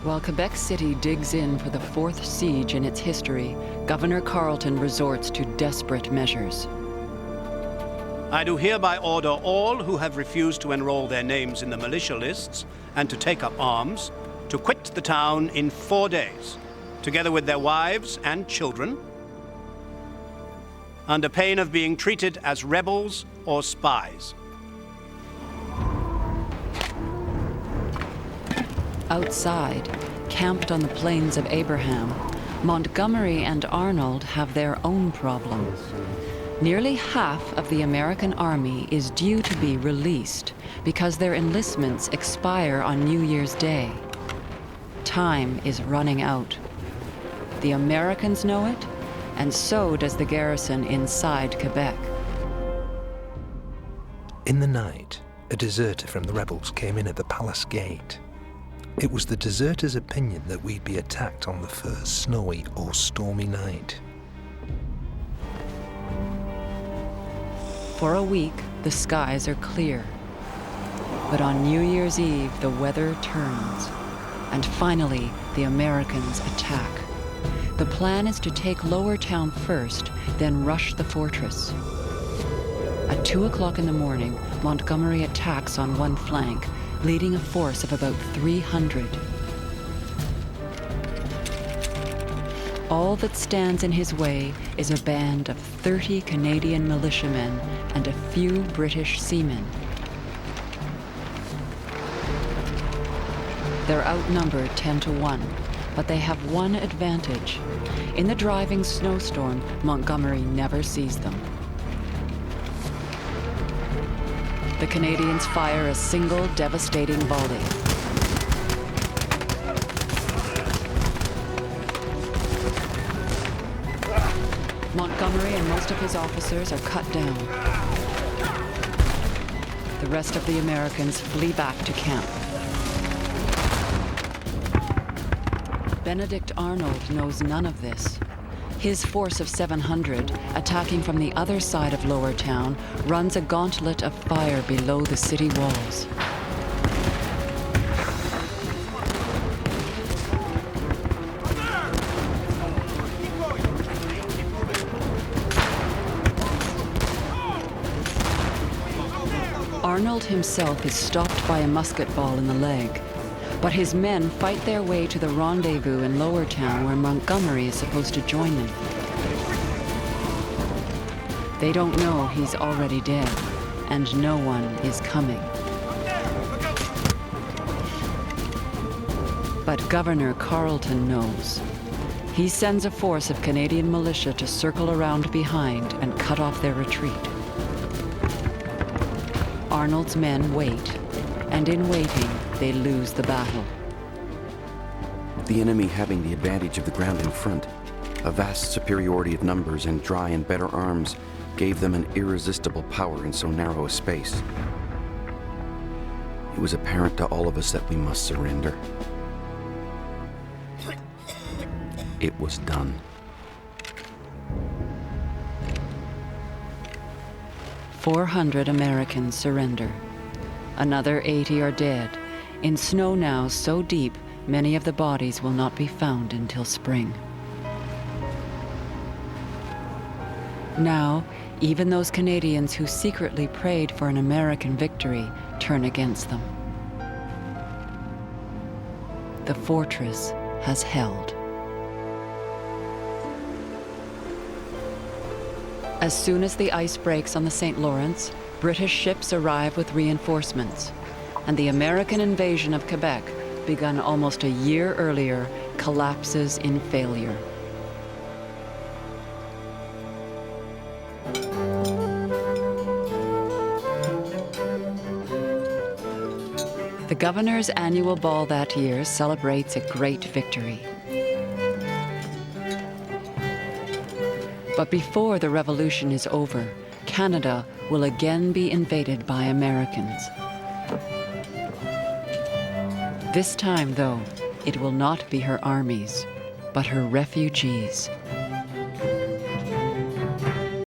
While Quebec City digs in for the fourth siege in its history, Governor Carleton resorts to desperate measures. I do hereby order all who have refused to enroll their names in the militia lists and to take up arms to quit the town in 4 days, together with their wives and children, under pain of being treated as rebels or spies. Outside, camped on the plains of Abraham, Montgomery and Arnold have their own problems. Nearly half of the American army is due to be released because their enlistments expire on New Year's Day. Time is running out. The Americans know it, and so does the garrison inside Quebec. In the night, a deserter from the rebels came in at the palace gate. It was the deserter's opinion that we'd be attacked on the first snowy or stormy night. For a week, the skies are clear. But on New Year's Eve, the weather turns. And finally, the Americans attack. The plan is to take Lower Town first, then rush the fortress. At 2 o'clock in the morning, Montgomery attacks on one flank, leading a force of about 300. All that stands in his way is a band of 30 Canadian militiamen and a few British seamen. They're outnumbered 10 to 1, but they have one advantage. In the driving snowstorm, Montgomery never sees them. The Canadians fire a single devastating volley. Montgomery and most of his officers are cut down. The rest of the Americans flee back to camp. Benedict Arnold knows none of this. His force of 700, attacking from the other side of Lower Town, runs a gauntlet of fire below the city walls. Arnold himself is stopped by a musket ball in the leg, but his men fight their way to the rendezvous in Lower Town where Montgomery is supposed to join them. They don't know he's already dead, and no one is coming. But Governor Carleton knows. He sends a force of Canadian militia to circle around behind and cut off their retreat. Arnold's men wait, and in waiting, they lose the battle. The enemy having the advantage of the ground in front, a vast superiority of numbers and dry and better arms gave them an irresistible power in so narrow a space. It was apparent to all of us that we must surrender. It was done. "400 Americans surrender. Another 80 are dead, in snow now so deep many of the bodies will not be found until spring." Now, even those Canadians who secretly prayed for an American victory turn against them. The fortress has held. As soon as the ice breaks on the St. Lawrence, British ships arrive with reinforcements, and the American invasion of Quebec, begun almost a year earlier, collapses in failure. The governor's annual ball that year celebrates a great victory. But before the revolution is over, Canada will again be invaded by Americans. This time, though, it will not be her armies, but her refugees.